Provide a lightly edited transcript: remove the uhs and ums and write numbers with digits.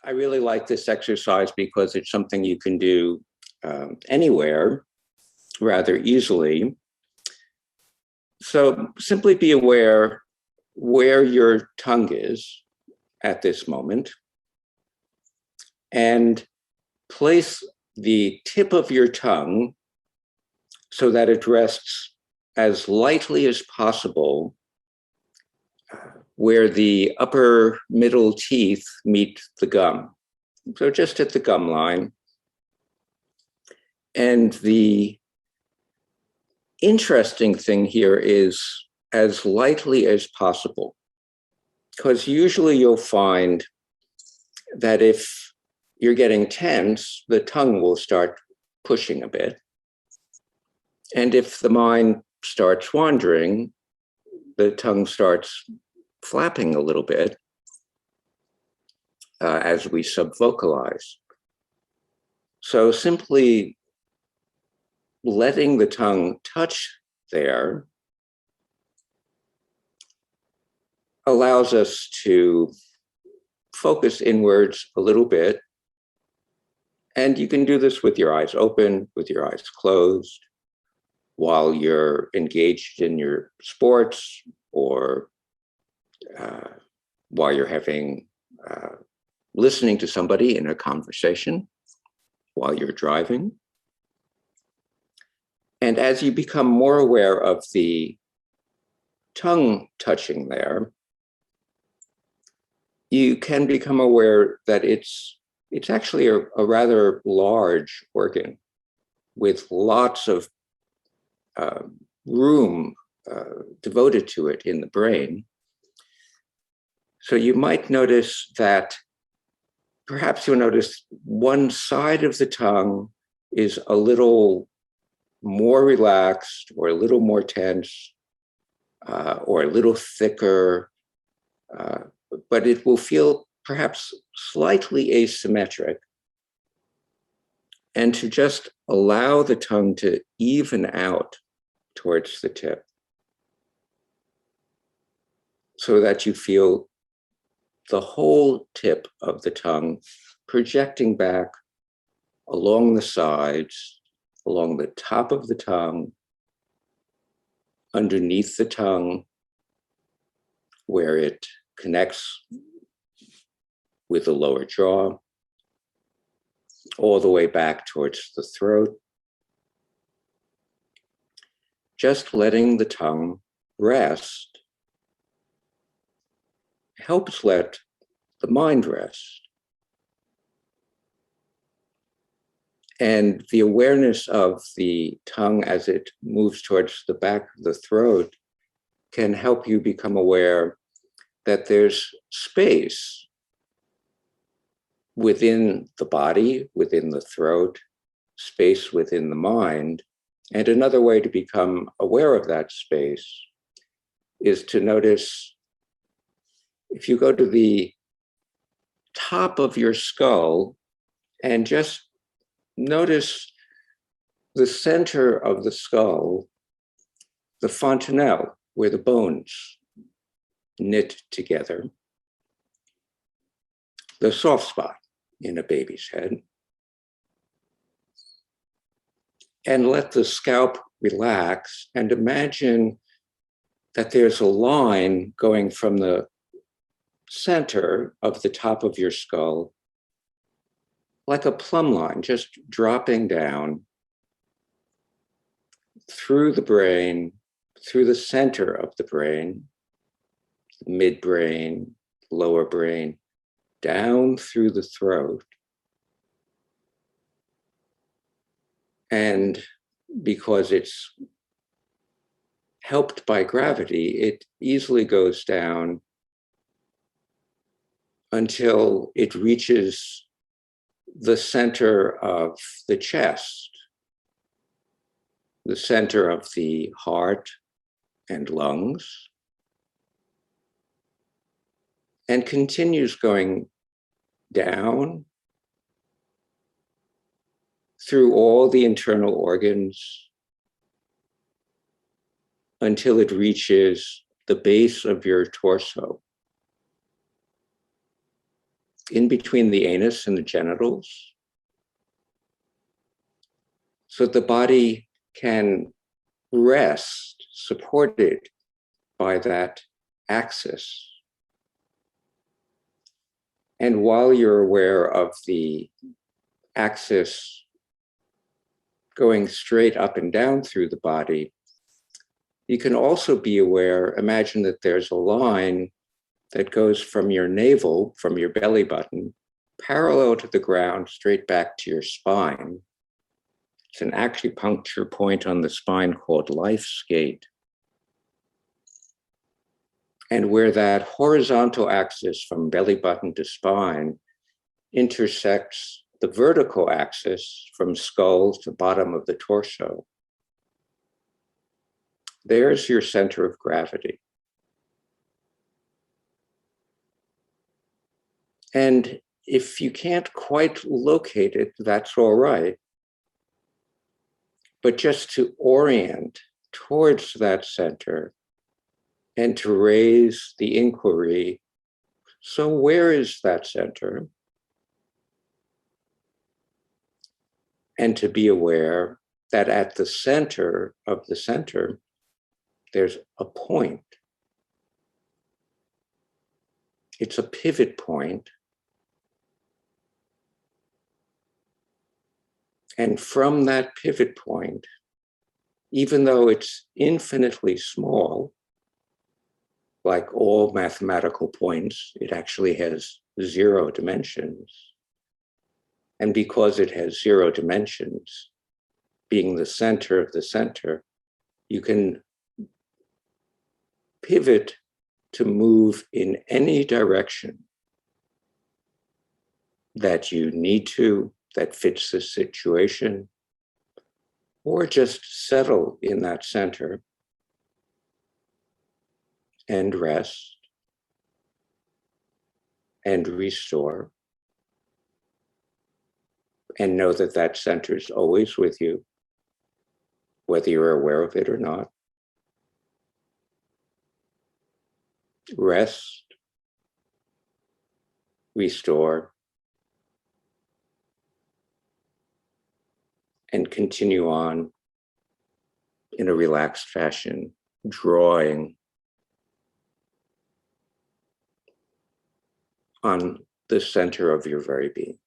I really like this exercise because it's something you can do anywhere rather easily. So simply be aware where your tongue is at this moment and place the tip of your tongue so that it rests as lightly as possible where the upper middle teeth meet the gum. So just at the gum line. And the interesting thing here is as lightly as possible, because usually you'll find that if you're getting tense, the tongue will start pushing a bit. And if the mind starts wandering, the tongue starts flapping a little bit as we subvocalize. So simply letting the tongue touch there allows us to focus inwards a little bit. And you can do this with your eyes open, with your eyes closed, while you're engaged in your sports or while you're listening to somebody in a conversation, while you're driving. And as you become more aware of the tongue touching there, you can become aware that it's actually a rather large organ with lots of room devoted to it in the brain. So you might notice that perhaps you'll notice one side of the tongue is a little more relaxed or a little more tense or a little thicker, but it will feel perhaps slightly asymmetric. And to just allow the tongue to even out towards the tip so that you feel the whole tip of the tongue projecting back along the sides, along the top of the tongue, underneath the tongue, where it connects with the lower jaw, all the way back towards the throat. Just letting the tongue rest helps let the mind rest. And the awareness of the tongue as it moves towards the back of the throat can help you become aware that there's space within the body, within the throat, space within the mind. And another way to become aware of that space is to notice, if you go to the top of your skull and just notice the center of the skull, the fontanelle, where the bones knit together, the soft spot in a baby's head. And let the scalp relax and imagine that there's a line going from the center of the top of your skull, like a plumb line, just dropping down through the brain, through the center of the brain, midbrain, lower brain, down through the throat. And because it's helped by gravity, it easily goes down until it reaches the center of the chest, the center of the heart and lungs, and continues going down through all the internal organs until it reaches the base of your torso. in between the anus and the genitals, so the body can rest, supported by that axis. And while you're aware of the axis going straight up and down through the body, you can also be aware, imagine that there's a line that goes from your navel, from your belly button, parallel to the ground, straight back to your spine. It's an acupuncture point on the spine called life's gate. And where that horizontal axis from belly button to spine intersects the vertical axis from skull to bottom of the torso, there's your center of gravity. And if you can't quite locate it, that's all right. But just to orient towards that center and to raise the inquiry, so where is that center? And to be aware that at the center of the center, there's a point. It's a pivot point. And from that pivot point, even though it's infinitely small, like all mathematical points, it actually has 0 dimensions. And because it has 0 dimensions, being the center of the center, you can pivot to move in any direction that you need to, that fits the situation, or just settle in that center and rest and restore, and know that that center is always with you, whether you're aware of it or not. Rest, restore, and continue on in a relaxed fashion, drawing on the center of your very being.